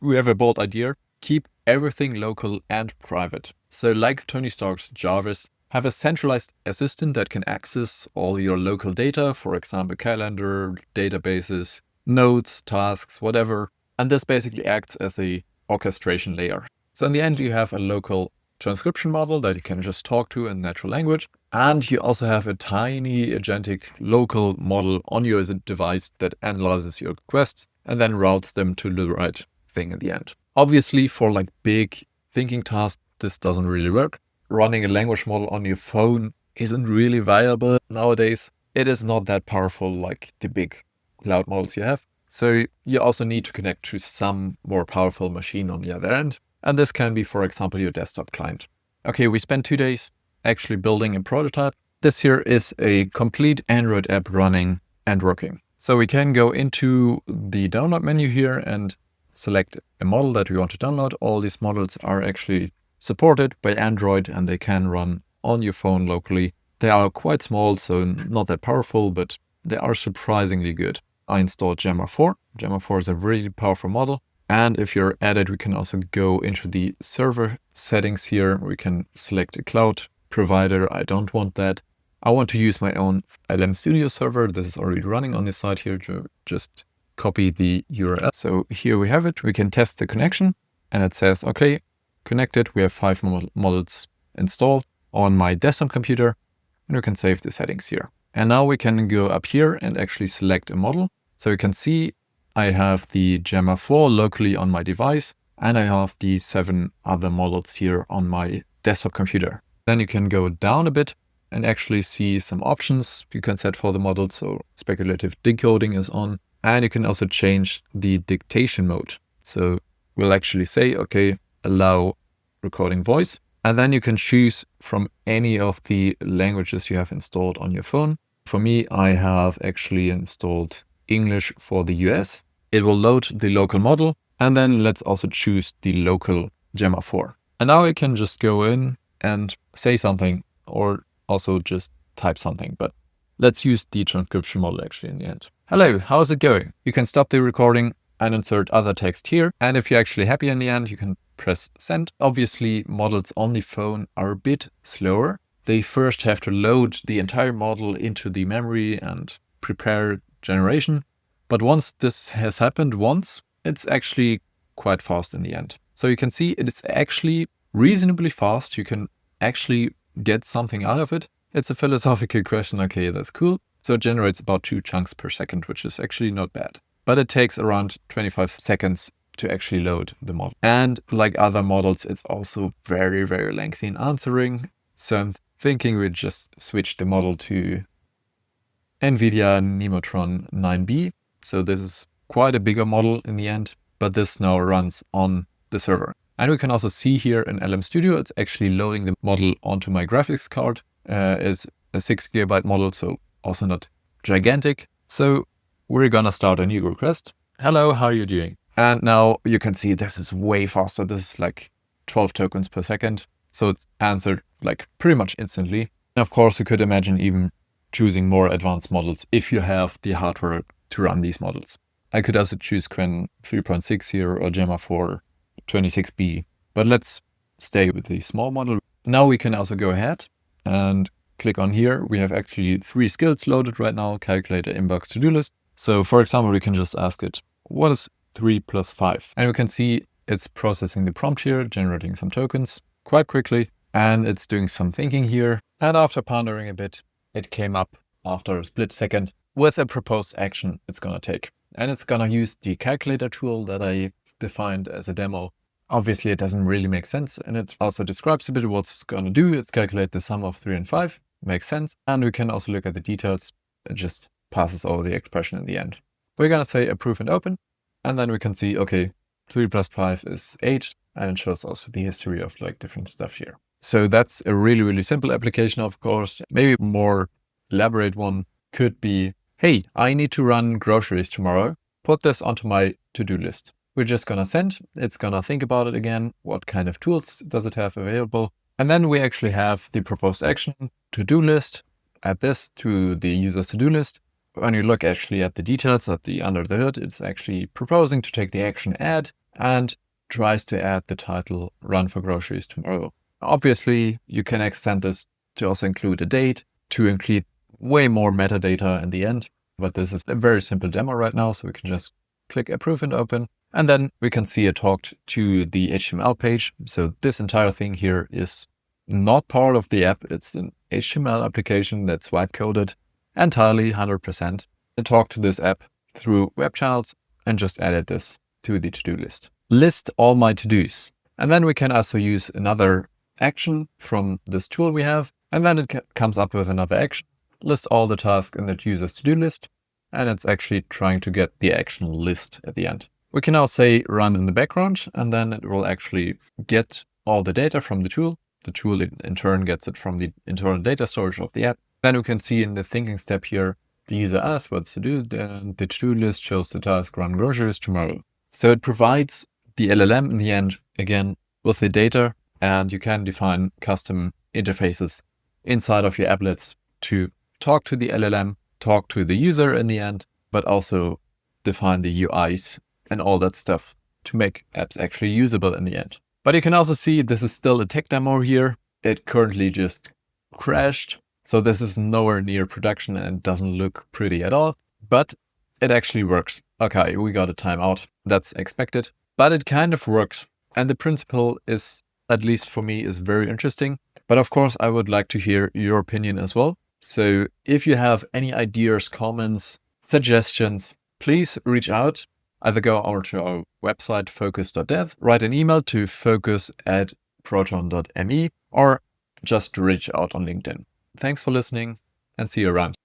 we have a bold idea. Keep everything local and private. So like Tony Stark's Jarvis, have a centralized assistant that can access all your local data, for example, calendar, databases, notes, tasks, whatever. And this basically acts as a orchestration layer. So in the end, you have a local transcription model that you can just talk to in natural language. And you also have a tiny agentic local model on your device that analyzes your requests and then routes them to the right thing in the end. Obviously, for like big thinking tasks, this doesn't really work. Running a language model on your phone isn't really viable nowadays. It is not that powerful like the big cloud models you have. So you also need to connect to some more powerful machine on the other end. And this can be, for example, your desktop client. Okay, we spent 2 days actually building a prototype. This here is a complete Android app running and working. So we can go into the download menu here and select a model that we want to download. All these models are actually supported by Android and they can run on your phone locally. They are quite small, so not that powerful, but they are surprisingly good. I installed Gemma 4. Gemma 4 is a really powerful model. And if you're at it, we can also go into the server settings here. We can select a cloud provider. I don't want that. I want to use my own LM Studio server. This is already running on this side here. To just copy the URL. So here we have it. We can test the connection and it says, okay, connected. We have 5 models installed on my desktop computer and we can save the settings here. And now we can go up here and actually select a model. So you can see I have the Gemma 4 locally on my device and I have the 7 other models here on my desktop computer. Then you can go down a bit and actually see some options you can set for the model. So speculative decoding is on. And you can also change the dictation mode. So we'll actually say, okay, allow recording voice. And then you can choose from any of the languages you have installed on your phone. For me, I have actually installed English for the US. It will load the local model. And then let's also choose the local Gemma 4. And now I can just go in and say something or also just type something. But let's use the transcription model actually in the end. Hello, how's it going? You can stop the recording and insert other text here. And if you're actually happy in the end, you can press send. Obviously, models on the phone are a bit slower. They first have to load the entire model into the memory and prepare generation. But once this has happened once, it's actually quite fast in the end. So you can see it's actually reasonably fast. You can actually get something out of it. It's a philosophical question. Okay, that's cool. So it generates about 2 chunks per second, which is actually not bad. But it takes around 25 seconds to actually load the model. And like other models, it's also very, very lengthy in answering. So I'm thinking we just switch the model to NVIDIA Nemotron 9B. So this is quite a bigger model in the end, but this now runs on the server. And we can also see here in LM Studio, it's actually loading the model onto my graphics card. It's a 6 GB model, so also not gigantic. So we're gonna start a new request. Hello, how are you doing? And now you can see this is way faster. This is like 12 tokens per second. So it's answered like pretty much instantly. And of course, you could imagine even choosing more advanced models if you have the hardware to run these models. I could also choose Qwen 3.6 here or Gemma 4 26B, but let's stay with the small model. Now we can also go ahead and click on here. We have actually 3 skills loaded right now: calculator, inbox, to-do list. So for example, we can just ask it, what is 3 plus 5? And we can see it's processing the prompt here, generating some tokens quite quickly. And it's doing some thinking here. And after pondering a bit, it came up after a split second with a proposed action it's gonna take. And it's gonna use the calculator tool that I defined as a demo. Obviously, it doesn't really make sense. And it also describes a bit what it's gonna do. It's calculate the sum of 3 and 5. Makes sense. And we can also look at the details. It just passes over the expression in the end. We're gonna say approve and open. And then we can see, okay, 3 plus 5 is 8. And it shows also the history of like different stuff here. So that's a really, really simple application, of course. Maybe a more elaborate one could be, hey, I need to run groceries tomorrow. Put this onto my to-do list. We're just gonna send. It's gonna think about it again. What kind of tools does it have available? And then we actually have the proposed action to-do list. Add this to the user's to-do list. When you look actually at the details at the under the hood, it's actually proposing to take the action add. and tries to add the title "Run for Groceries Tomorrow." Obviously, you can extend this to also include a date, to include way more metadata in the end. But this is a very simple demo right now, so we can just click Approve and Open. And then we can see it talked to the HTML page. So this entire thing here is not part of the app. It's an HTML application that's white coded entirely 100%. It talked to this app through web channels and just added this to the to-do list. List all my to-dos. And then we can also use another action from this tool we have. And then it comes up with another action. List all the tasks in that user's to-do list. And it's actually trying to get the action list at the end. We can now say run in the background, and then it will actually get all the data from the tool. The tool in turn gets it from the internal data storage of the app. Then we can see in the thinking step here, the user asks what's to do, then the to-do list shows the task run groceries tomorrow. So it provides the LLM in the end, again, with the data, and you can define custom interfaces inside of your applets to talk to the LLM, talk to the user in the end, but also define the UIs and all that stuff to make apps actually usable in the end. But you can also see this is still a tech demo here. It currently just crashed. So this is nowhere near production and doesn't look pretty at all, but it actually works. Okay, we got a timeout. That's expected, but it kind of works. And the principle is, at least for me, is very interesting. But of course, I would like to hear your opinion as well. So if you have any ideas, comments, suggestions, please reach out. Either go over to our website, focccus.dev, write an email to focccus@proton.me, or just reach out on LinkedIn. Thanks for listening and see you around.